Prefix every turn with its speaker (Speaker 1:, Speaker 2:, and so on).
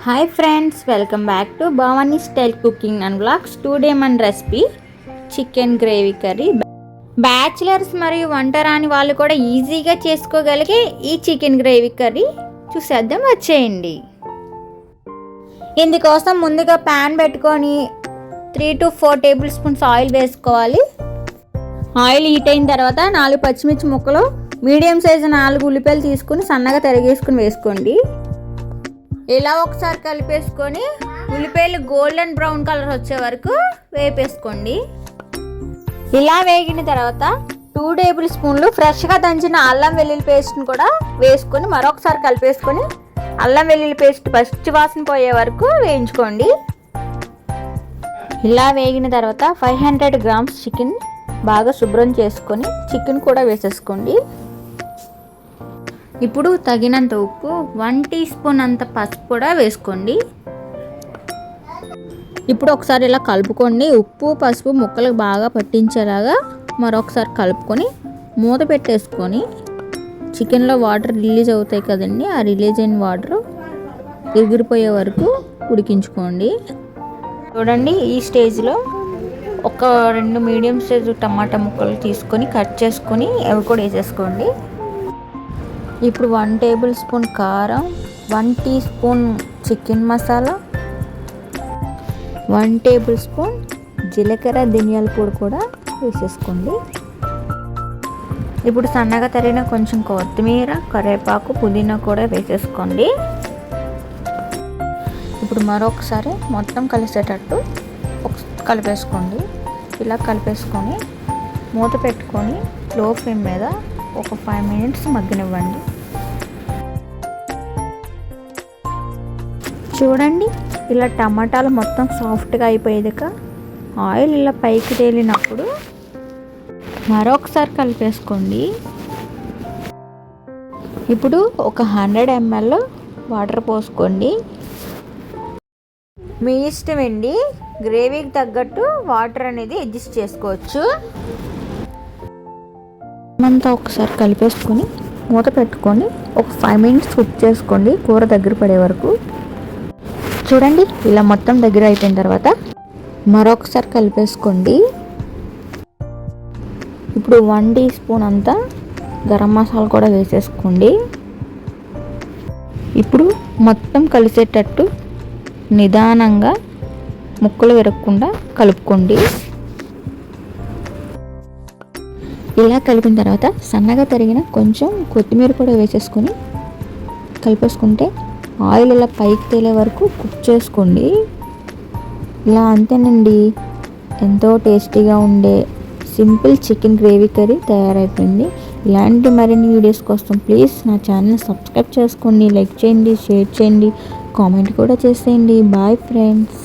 Speaker 1: Hi friends, welcome back to Bhavani style cooking and blogs. Today మన recipe chicken gravy curry. Bachelors మరియు వంట రాని వాళ్ళు కూడా ఈజీగా చేసుకోగలిగే ఈ చికెన్ గ్రేవీ కర్రీ చూసేద్దాం, వచ్చేయండి. ఇందుకోసం ముందుగా ప్యాన్ పెట్టుకొని 3 to 4 టేబుల్ స్పూన్స్ ఆయిల్ వేసుకోవాలి. ఆయిల్ హీట్ అయిన తర్వాత 4 పచ్చిమిర్చి ముక్కలు, మీడియం సైజు 4 ఉల్లిపాయలు తీసుకుని సన్నగా తరిగేసుకుని వేసుకోండి. ఇలా ఒకసారి కలిపేసుకొని ఉల్లిపాయలు గోల్డెన్ బ్రౌన్ కలర్ వచ్చే వరకు వేపేసుకోండి. ఇలా వేగిన తర్వాత 2 టేబుల్ స్పూన్లు ఫ్రెష్గా దంచిన అల్లం వెల్లుల్లి పేస్ట్ని కూడా వేసుకొని మరొకసారి కలిపేసుకొని అల్లం వెల్లుల్లి పేస్ట్ పచ్చి వాసన పోయే వరకు వేయించుకోండి. ఇలా వేగిన తర్వాత 500 గ్రామ్స్ చికెన్ బాగా శుభ్రం చేసుకొని చికెన్ కూడా వేసేసుకోండి. ఇప్పుడు తగినంత ఉప్పు, 1 టీ స్పూన్ అంత పసుపు కూడా వేసుకోండి. ఇప్పుడు ఒకసారి ఇలా కలుపుకోండి. ఉప్పు పసుపు ముక్కలకు బాగా పట్టించేలాగా మరొకసారి కలుపుకొని మూత పెట్టేసుకొని చికెన్లో వాటర్ రిలీజ్ అవుతాయి కదండి, ఆ రిలీజ్ అయిన వాటర్ ఎగిరిపోయే వరకు ఉడికించుకోండి. చూడండి, ఈ స్టేజ్లో ఒక 2 మీడియం సైజు టమాటా ముక్కలు తీసుకొని కట్ చేసుకొని అవి కూడా వేసేసుకోండి. ఇప్పుడు 1 టేబుల్ స్పూన్ కారం, 1 teaspoon chicken masala, 1 tablespoon జీలకర్ర ధనియాల పొడి కూడా వేసేసుకోండి. ఇప్పుడు సన్నగా తరిగిన కొంచెం కొత్తిమీర, కరివేపాకు, పుదీనా కూడా వేసేసుకోండి. ఇప్పుడు మరొకసారి మొత్తం కలిసేటట్టు కలిపేసుకోండి. ఇలా కలిపేసుకొని మూత పెట్టుకొని లో ఫ్లేమ్ మీద ఒక 5 మినిట్స్ మగ్గనివ్వండి. చూడండి, ఇలా టమాటాలు మొత్తం సాఫ్ట్గా అయిపోయేదాకా ఆయిల్ ఇలా పైకి తేలినప్పుడు మరొకసారి కలిపేసుకోండి. ఇప్పుడు ఒక 100 ml వాటర్ పోసుకోండి. మీ ఇష్టం అండి, గ్రేవీకి తగ్గట్టు వాటర్ అనేది అడ్జస్ట్ చేసుకోవచ్చు. అంతా ఒకసారి కలిపేసుకొని మూత పెట్టుకొని ఒక 5 మినిట్స్ కుక్ చేసుకోండి, కూర దగ్గర పడే వరకు. చూడండి, ఇలా మొత్తం దగ్గర అయిపోయిన తర్వాత మరొకసారి కలిపేసుకోండి. ఇప్పుడు 1 టీ స్పూన్ అంతా గరం మసాలా కూడా వేసేసుకోండి. ఇప్పుడు మొత్తం కలిసేటట్టు నిదానంగా ముక్కలు విరగకుండా కలుపుకోండి. ఇలా కలిపిన తర్వాత సన్నగా తరిగిన కొంచెం కొత్తిమీర కూడా వేసేసుకొని కలిపేసుకుంటే ఆయిల్ ఇలా పైకి తేలే వరకు కుక్ చేసుకోండి. ఇలా అంతేనండి, ఎంతో టేస్టీగా ఉండే సింపుల్ చికెన్ గ్రేవీ కర్రీ తయారైపోయింది. ఇలాంటి మరిన్ని వీడియోస్ కోసం ప్లీజ్ నా ఛానల్ సబ్స్క్రైబ్ చేసుకోండి, లైక్ చేయండి, షేర్ చేయండి, కామెంట్ కూడా చేసేయండి. Bye friends.